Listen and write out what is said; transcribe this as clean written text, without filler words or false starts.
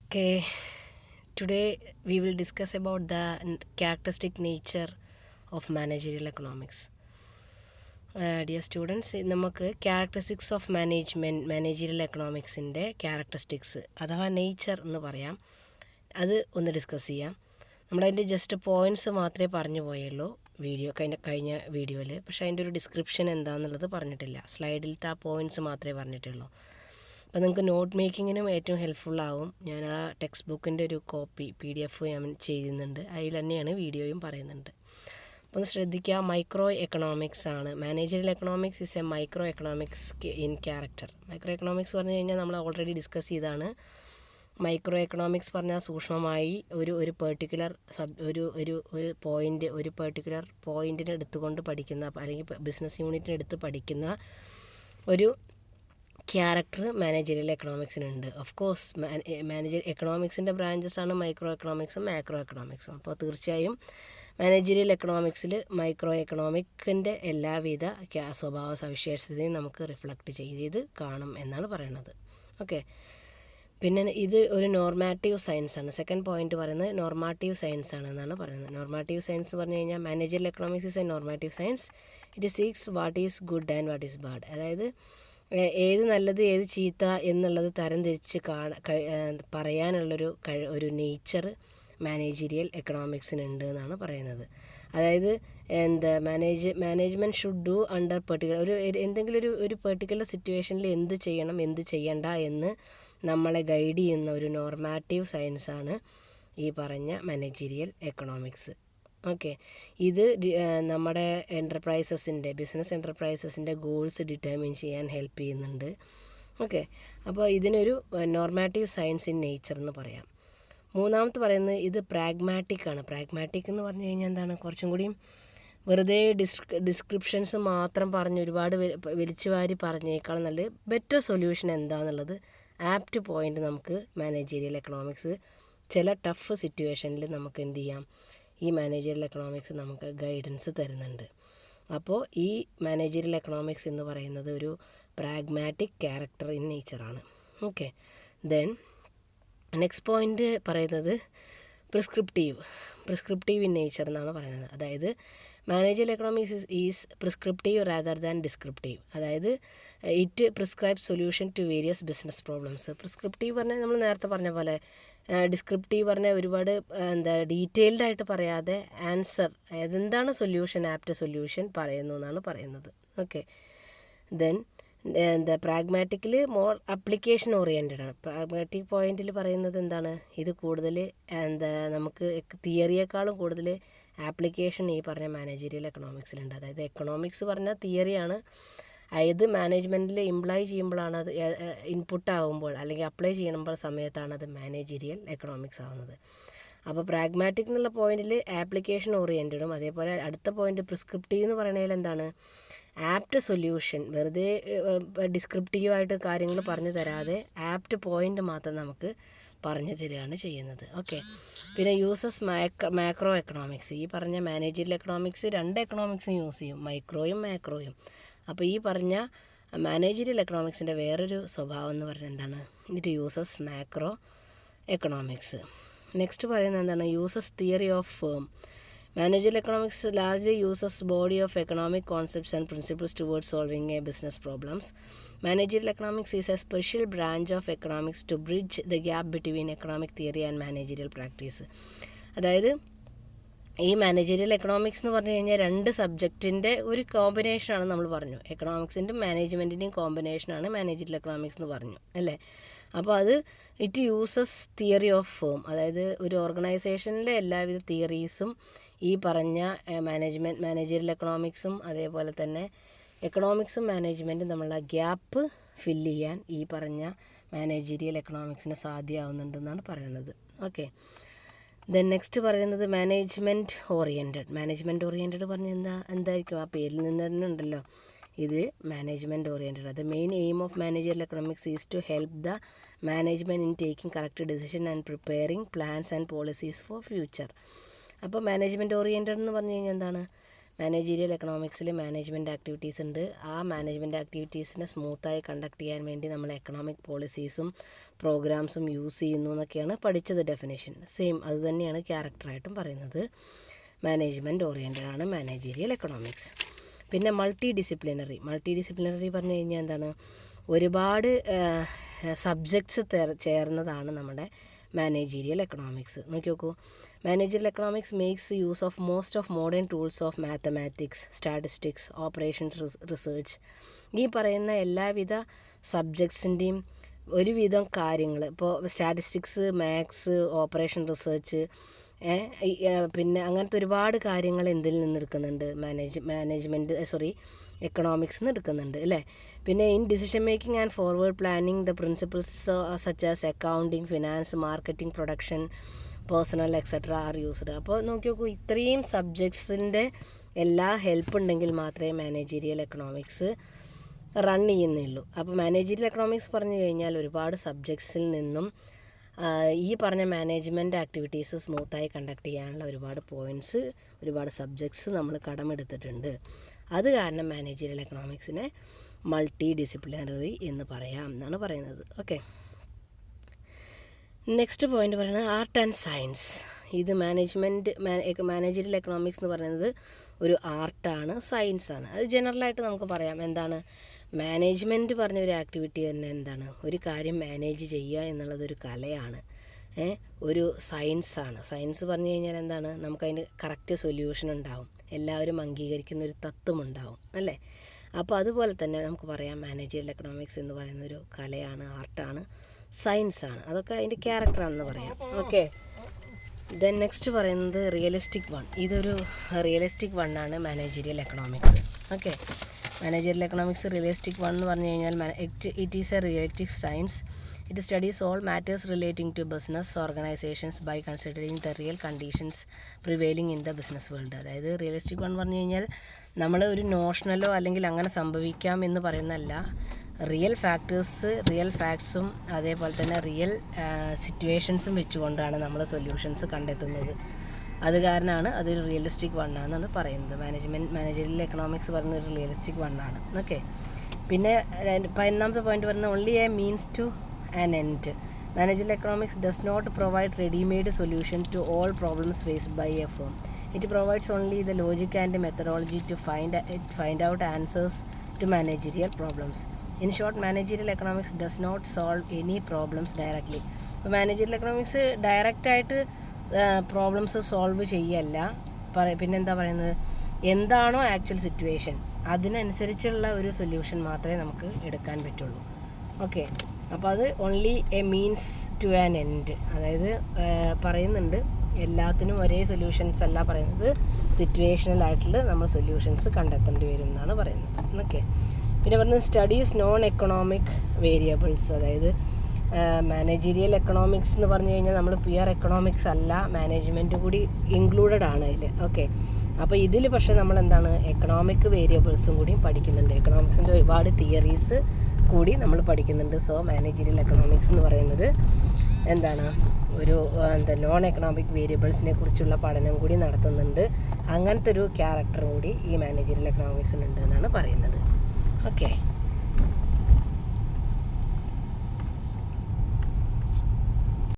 Okay, today we will discuss about the characteristic nature of managerial economics. Dear students, നമുക്ക് characteristics of managerial എക്കണോമിക്സിൻ്റെ characteristics അഥവാ nature എന്ന് പറയാം, അത് ഒന്ന് discuss ചെയ്യാം. നമ്മളതിൻ്റെ ജസ്റ്റ് പോയിൻറ്റ്സ് മാത്രമേ പറഞ്ഞു പോയുള്ളൂ കഴിഞ്ഞ വീഡിയോയിൽ. പക്ഷേ അതിൻ്റെ ഒരു ഡിസ്ക്രിപ്ഷൻ എന്താണെന്നുള്ളത് പറഞ്ഞിട്ടില്ല. സ്ലൈഡിലത്തെ ആ പോയിൻറ്റ്സ് മാത്രമേ പറഞ്ഞിട്ടുള്ളൂ. അപ്പോൾ നിങ്ങൾക്ക് നോട്ട് മേക്കിങ്ങിനും ഏറ്റവും ഹെൽപ്ഫുള്ളാവും. ഞാൻ ആ ടെക്സ്റ്റ് ബുക്കിൻ്റെ ഒരു കോപ്പി PDF ഞാൻ ചെയ്യുന്നുണ്ട്. അതിൽ തന്നെയാണ് വീഡിയോയും പറയുന്നുണ്ട്. അപ്പോൾ ഒന്ന് ശ്രദ്ധിക്കുക. മൈക്രോ എക്കണോമിക്സ് ആണ്. Managerial economics is A micro economics in character. Micro economics പറഞ്ഞു കഴിഞ്ഞാൽ നമ്മൾ ഓൾറെഡി ഡിസ്കസ് ചെയ്താണ്. മൈക്രോ എക്കണോമിക്സ് പറഞ്ഞാൽ സൂക്ഷ്മമായി ഒരു പെർട്ടിക്കുലർ ഒരു പോയിൻ്റ്, ഒരു പെർട്ടിക്കുലർ പോയിൻറ്റിനെ എടുത്തുകൊണ്ട് പഠിക്കുന്ന, അല്ലെങ്കിൽ ബിസിനസ് യൂണിറ്റിനെ എടുത്ത് പഠിക്കുന്ന ഒരു ക്യാരക്ടർ മാനേജറിയൽ എക്കണോമിക്സിനുണ്ട്. ഓഫ് കോഴ്സ് മാനേജർ എക്കണോമിക്സിൻ്റെ ബ്രാഞ്ചസ് ആണ് മൈക്രോ എക്കണോമിക്സും മാക്രോ എക്കണോമിക്സും. അപ്പോൾ തീർച്ചയായും മാനേജറിയൽ എക്കണോമിക്സിൽ മൈക്രോ എക്കണോമിക്കിൻ്റെ എല്ലാവിധ സ്വഭാവ സവിശേഷതയും നമുക്ക് റിഫ്ലക്റ്റ് ചെയ്ത് കാണും എന്നാണ് പറയുന്നത്. ഓക്കെ, പിന്നെ ഇത് ഒരു നോർമാറ്റീവ് സയൻസ് ആണ്. സെക്കൻഡ് പോയിന്റ് പറയുന്നത് നോർമാറ്റീവ് സയൻസ് ആണ് എന്നാണ് പറയുന്നത്. നോർമാറ്റീവ് സയൻസ് പറഞ്ഞു കഴിഞ്ഞാൽ managerial economics is A normative science. It seeks what is good and what is bad. അതായത് ഏത് നല്ലത് ഏത് ചീത്ത എന്നുള്ളത് തരംതിരിച്ച് പറയാനുള്ളൊരു ഒരു നേച്ചർ മാനേജീരിയൽ എക്കണോമിക്സിനുണ്ട് എന്നാണ് പറയുന്നത്. അതായത് management should do under particular എന്തെങ്കിലും ഒരു പെർട്ടിക്കുലർ സിറ്റുവേഷനിൽ എന്ത് ചെയ്യണം എന്ത് ചെയ്യണ്ട എന്ന് നമ്മളെ ഗൈഡ് ചെയ്യുന്ന ഒരു നോർമാറ്റീവ് സയൻസാണ് ഈ പറഞ്ഞ മാനേജീരിയൽ എക്കണോമിക്സ്. ഓക്കെ, ഇത് നമ്മുടെ ബിസിനസ് എൻ്റർപ്രൈസസിൻ്റെ ഗോൾസ് ഡിറ്റർമിൻ ചെയ്യാൻ ഹെൽപ്പ് ചെയ്യുന്നുണ്ട്. ഓക്കെ, അപ്പോൾ ഇതിനൊരു നോർമാറ്റീവ് സയൻസ് ഇൻ നേച്ചർ എന്ന് പറയാം. മൂന്നാമത്തെ പറയുന്നത് ഇത് പ്രാഗ്മാറ്റിക് ആണ്. പ്രാഗ്മാറ്റിക് എന്ന് പറഞ്ഞു കഴിഞ്ഞാൽ എന്താണ്, കുറച്ചും കൂടിയും വെറുതെ ഡിസ്ക്രിപ്ഷൻസ് മാത്രം പറഞ്ഞ് ഒരുപാട് വലിച്ചു വാരി പറഞ്ഞേക്കാളും നല്ലത് ബെറ്റർ സൊല്യൂഷൻ എന്താണെന്നുള്ളത് ആപ്റ്റ് പോയിൻ്റ് നമുക്ക് മാനേജീരിയൽ എക്കണോമിക്സ് ചില ടഫ് സിറ്റുവേഷനിൽ നമുക്ക് എന്ത് ചെയ്യാം, ഈ മാനേജറിയൽ എക്കണോമിക്സ് നമുക്ക് ഗൈഡൻസ് തരുന്നുണ്ട്. അപ്പോൾ ഈ മാനേജറിയൽ എക്കണോമിക്സ് എന്ന് പറയുന്നത് ഒരു പ്രാഗ്മാറ്റിക് ക്യാരക്ടർ ഇൻ നേച്ചറാണ്. ഓക്കെ, ദെൻ നെക്സ്റ്റ് പോയിൻ്റ് പറയുന്നത് പ്രിസ്ക്രിപ്റ്റീവ് ഇൻ നേച്ചർ എന്നാണ് പറയുന്നത്. അതായത് managerial economics is prescriptive rather than descriptive. അതായത് it prescribe solution to various business problems. Prescriptive പറഞ്ഞാൽ നമ്മൾ നേരത്തെ പറഞ്ഞ പോലെ, ഡിസ്ക്രിപ്റ്റീവ് പറഞ്ഞാൽ ഒരുപാട് ഡീറ്റെയിൽഡ് ആയിട്ട് പറയാതെ ആൻസർ, അതെന്താണ് സൊല്യൂഷൻ, ആപ്റ്റ് സൊല്യൂഷൻ പറയുന്നു എന്നാണ് പറയുന്നത്. ഓക്കെ, ദെൻ പ്രാഗ്മാറ്റിക്കിൽ മോർ അപ്ലിക്കേഷൻ ഓറിയൻറ്റഡ് ആണ്. പ്രാഗ്മാറ്റിക് പോയിന്റിൽ പറയുന്നത് എന്താണ്, ഇത് കൂടുതൽ നമുക്ക് തിയറിയേക്കാളും കൂടുതൽ ആപ്ലിക്കേഷൻ ഈ പറഞ്ഞ മാനേജറിയൽ എക്കണോമിക്സിലുണ്ട്. അതായത് എക്കണോമിക്സ് പറഞ്ഞാൽ തിയറിയാണ്, അത് മാനേജ്മെൻറ്റിൽ ഇംപ്ലൈ ചെയ്യുമ്പോഴാണ്, അത് ഇൻപുട്ട് ആകുമ്പോൾ അല്ലെങ്കിൽ അപ്ലൈ ചെയ്യുമ്പോൾ സമയത്താണ് അത് മാനേജറിയൽ എക്കണോമിക്സ് ആവുന്നത്. അപ്പോൾ പ്രാഗ്മാറ്റിക് എന്നുള്ള പോയിന്റിൽ ആപ്ലിക്കേഷൻ ഓറിയൻറ്റഡും, അതേപോലെ അടുത്ത പോയിന്റ് പ്രിസ്ക്രിപ്റ്റീവ് എന്ന് പറയുന്നതിൽ എന്താണ്, ആപ്റ്റ് സൊല്യൂഷൻ, വെറുതെ ഡിസ്ക്രിപ്റ്റീവായിട്ട് കാര്യങ്ങൾ പറഞ്ഞു തരാതെ ആപ്റ്റ് പോയിന്റ് മാത്രം നമുക്ക് പറഞ്ഞു തരികയാണ് ചെയ്യുന്നത്. ഓക്കെ, പിന്നെ യൂസസ് മാക്രോ എക്കണോമിക്സ്. ഈ പറഞ്ഞ മാനേജറിയൽ എക്കണോമിക്സ് രണ്ട് എക്കണോമിക്സും യൂസ് ചെയ്യും, മൈക്രോയും മാക്രോയും. അപ്പോൾ ഈ പറഞ്ഞ മാനേജറിയൽ എക്കണോമിക്സിൻ്റെ വേറൊരു സ്വഭാവം എന്ന് പറഞ്ഞാൽ എന്താണ്, it uses macro economics. Next പറയുന്നത് എന്താണ്, uses theory of firm. Managerial economics largely uses body of economic concepts and principles towards solving a business problems. Managerial economics is a special branch of economics to bridge the gap between economic theory and managerial practice. അതായത് ഈ managerial economics എന്ന് പറഞ്ഞു കഴിഞ്ഞാൽ രണ്ട് സബ്ജക്റ്റിൻ്റെ ഒരു കോമ്പിനേഷനാണ് നമ്മൾ പറഞ്ഞു. എക്കണോമിക്സിൻ്റെയും മാനേജ്മെൻറ്റിൻ്റെയും കോമ്പിനേഷനാണ് മാനേജറിയൽ എക്കണോമിക്സ് എന്ന് പറഞ്ഞു അല്ലേ. അപ്പോൾ അത് it uses theory of firm. അതായത് ഒരു ഓർഗനൈസേഷനിലെ എല്ലാവിധ തിയറീസും ഈ പറഞ്ഞ മാനേജറിയൽ എക്കണോമിക്സും അതേപോലെ തന്നെ എക്കണോമിക്സും മാനേജ്മെൻറ്റും തമ്മിലുള്ള ഗ്യാപ്പ് ഫില്ല് ചെയ്യാൻ ഈ പറഞ്ഞ മാനേജറിയൽ എക്കണോമിക്സിന് സാധ്യമാവുന്നുണ്ടെന്നാണ് പറയുന്നത്. ഓക്കെ, ദെൻ നെക്സ്റ്റ് പറയുന്നത് മാനേജ്മെൻറ്റ് ഓറിയൻറ്റഡ് പറഞ്ഞാൽ എന്തായിരിക്കും, ആ പേരിൽ നിന്ന് തന്നെ ഉണ്ടല്ലോ, ഇത് മാനേജ്മെൻറ്റ് ഓറിയൻറ്റഡ്. അത് main aim of managerial economics is to help the management in taking correct decision and preparing plans and policies for future. അപ്പോൾ മാനേജ്മെൻറ്റ് ഓറിയൻറ്റഡ് എന്ന് പറഞ്ഞു കഴിഞ്ഞാൽ എന്താണ്, മാനേജീരിയൽ എക്കണോമിക്സിൽ മാനേജ്മെൻറ്റ് ആക്ടിവിറ്റീസ് ഉണ്ട്. ആ മാനേജ്മെൻറ്റ് ആക്ടിവിറ്റീസിനെ സ്മൂത്തായി കണ്ടക്ട് ചെയ്യാൻ വേണ്ടി നമ്മൾ എക്കണോമിക് പോളിസീസും പ്രോഗ്രാംസും യൂസ് ചെയ്യുന്നു എന്നൊക്കെയാണ് പഠിച്ചത് ഡെഫിനേഷൻ. സെയിം അത് തന്നെയാണ് ക്യാരക്ടറായിട്ടും പറയുന്നത്. മാനേജ്മെൻറ്റ് ഓറിയൻറ്റഡ് ആണ് മാനേജീരിയൽ എക്കണോമിക്സ്. പിന്നെ മൾട്ടി ഡിസിപ്ലിനറി പറഞ്ഞു കഴിഞ്ഞാൽ എന്താണ്, ഒരുപാട് സബ്ജക്ട്സ് ചേർന്നതാണ് നമ്മുടെ മാനേജീരിയൽ എക്കണോമിക്സ്. നോക്കി നോക്കൂ, managerial economics makes use of most of modern tools of mathematics, statistics, operations research. ഈ പറയുന്ന എല്ലാവിധ സബ്ജക്ട്സിൻ്റെയും ഒരുവിധം കാര്യങ്ങൾ, ഇപ്പോൾ സ്റ്റാറ്റിസ്റ്റിക്സ്, മാത്സ്, ഓപ്പറേഷൻ റിസർച്ച്, പിന്നെ അങ്ങനത്തെ ഒരുപാട് കാര്യങ്ങൾ എന്തിൽ നിന്ന് എടുക്കുന്നുണ്ട്, എക്കണോമിക്സ് നിന്ന് എടുക്കുന്നുണ്ട് അല്ലേ. പിന്നെ in decision making and forward planning the principles such as accounting, finance, marketing, production, personal etcetera are used. അപ്പോൾ നോക്കി നോക്കൂ, ഇത്രയും സബ്ജക്ട്സിൻ്റെ എല്ലാ ഹെൽപ്പ് ഉണ്ടെങ്കിൽ മാത്രമേ മാനേജീരിയൽ എക്കണോമിക്സ് റൺ ചെയ്യുന്നുള്ളൂ. അപ്പോൾ മാനേജീരിയൽ എക്കണോമിക്സ് പറഞ്ഞു കഴിഞ്ഞാൽ ഒരുപാട് സബ്ജക്ട്സിൽ നിന്നും ഈ പറഞ്ഞ മാനേജ്മെൻറ്റ് ആക്ടിവിറ്റീസ് സ്മൂത്തായി കണ്ടക്ട് ചെയ്യാനുള്ള ഒരുപാട് പോയിൻറ്റ്സ്, ഒരുപാട് സബ്ജക്ട്സ് നമ്മൾ കടമെടുത്തിട്ടുണ്ട്. അത് കാരണം മാനേജീരിയൽ എക്കണോമിക്സിനെ മൾട്ടി ഡിസിപ്ലിനറി എന്ന് പറയാം എന്നാണ് പറയുന്നത്. ഓക്കെ, നെക്സ്റ്റ് പോയിൻ്റ് പറയുന്നത് ആർട്ട് ആൻഡ് സയൻസ്. ഇത് മാനേജീരിയൽ എക്കണോമിക്സ് എന്ന് പറയുന്നത് ഒരു ആർട്ടാണ്, സയൻസാണ്. അത് ജനറലായിട്ട് നമുക്ക് പറയാം. എന്താണ് മാനേജ്മെൻറ്റ് പറഞ്ഞ ഒരു ആക്ടിവിറ്റി തന്നെ എന്താണ്, ഒരു കാര്യം മാനേജ് ചെയ്യുക എന്നുള്ളതൊരു കലയാണ്, ഒരു സയൻസാണ്. സയൻസ് പറഞ്ഞു കഴിഞ്ഞാൽ എന്താണ്, നമുക്കതിന് കറക്റ്റ് സൊല്യൂഷൻ ഉണ്ടാവും, എല്ലാവരും അംഗീകരിക്കുന്ന ഒരു തത്വമുണ്ടാവും അല്ലേ. അപ്പോൾ അതുപോലെ തന്നെ നമുക്ക് പറയാം മാനേജീരിയൽ എക്കണോമിക്സ് എന്ന് പറയുന്ന ഒരു കലയാണ്, ആർട്ടാണ്, സയൻസാണ്. അതൊക്കെ അതിൻ്റെ ക്യാരക്ടറാണെന്ന് പറയാം. ഓക്കെ, ദെൻ നെക്സ്റ്റ് പറയുന്നത് റിയലിസ്റ്റിക് വൺ. ഇതൊരു റിയലിസ്റ്റിക് വണ്ണാണ് managerial economics. Okay, managerial economics realistic one എന്ന് പറഞ്ഞു കഴിഞ്ഞാൽ it is a realistic science. It studies all matters relating to business organisations by considering the real conditions prevailing in the business world. അതായത് realistic one പറഞ്ഞു കഴിഞ്ഞാൽ നമ്മൾ ഒരു നോഷണലോ അല്ലെങ്കിൽ അങ്ങനെ സംഭവിക്കാം എന്ന് പറയുന്നതല്ല, റിയൽ ഫാക്ടേഴ്സ്, റിയൽ ഫാക്ട്സും അതേപോലെ തന്നെ റിയൽ സിറ്റുവേഷൻസും വെച്ചുകൊണ്ടാണ് നമ്മൾ സൊല്യൂഷൻസ് കണ്ടെത്തുന്നത്. അത് കാരണമാണ് അതൊരു റിയലിസ്റ്റിക് വണ്ണാണെന്നാണ് പറയുന്നത്. മാനേജീരിയൽ എക്കണോമിക്സ് പറയുന്നത് റിയലിസ്റ്റിക് വണ്ണാണ്. ഓക്കെ, പിന്നെ 11ാമത്തെ പോയിന്റ് പറയുന്നത് only a means to an end. Managerial economics does not provide readymade solution to all problems faced by a firm. It provides only the logic and methodology to find out answers to managerial problems. In short, managerial economics does not solve any problems directly. അപ്പോൾ managerial economics ഡയറക്റ്റായിട്ട് problems solve ചെയ്യല്ല. പിന്നെന്താ പറയുന്നത്, എന്താണോ actual situation അതിനനുസരിച്ചുള്ള ഒരു solution മാത്രമേ നമുക്ക് എടുക്കാൻ പറ്റുള്ളൂ. ഓക്കെ, അപ്പോൾ അത് only a means to an end. അതായത് പറയുന്നുണ്ട് എല്ലാത്തിനും ഒരേ സൊല്യൂഷൻസ് അല്ല പറയുന്നത്, സിറ്റുവേഷണലായിട്ടുള്ള നമ്മൾ സൊല്യൂഷൻസ് കണ്ടെത്തേണ്ടി വരും എന്നാണ് പറയുന്നത്. ഓക്കെ, പിന്നെ പറയുന്നത് സ്റ്റഡീസ് നോൺ എക്കണോമിക് വേരിയബിൾസ്. അതായത് മാനേജീരിയൽ എക്കണോമിക്സ് എന്ന് പറഞ്ഞു കഴിഞ്ഞാൽ നമ്മൾ പ്യുവർ എക്കണോമിക്സ് അല്ല, മാനേജ്മെൻറ്റ് കൂടി ഇൻക്ലൂഡഡ് ആണ് ഇതിൽ. ഓക്കെ, അപ്പോൾ ഇതിൽ പക്ഷേ നമ്മൾ എന്താണ് എക്കണോമിക് വേരിയബിൾസും കൂടി പഠിക്കുന്നുണ്ട്, എക്കണോമിക്സിൻ്റെ ഒരുപാട് തിയറീസ് കൂടി നമ്മൾ പഠിക്കുന്നുണ്ട്. സോ മാനേജീരിയൽ എക്കണോമിക്സ് എന്ന് പറയുന്നത് എന്താണ്, ഒരു നോൺ എക്കണോമിക് വേരിയബിൾസിനെ കുറിച്ചുള്ള പഠനം കൂടി നടത്തുന്നുണ്ട്. അങ്ങനത്തെ ഒരു ക്യാരക്ടർ കൂടി ഈ മാനേജീരിയൽ എക്കണോമിക്സിനുണ്ട് എന്നാണ് പറയുന്നത്. ഓക്കെ.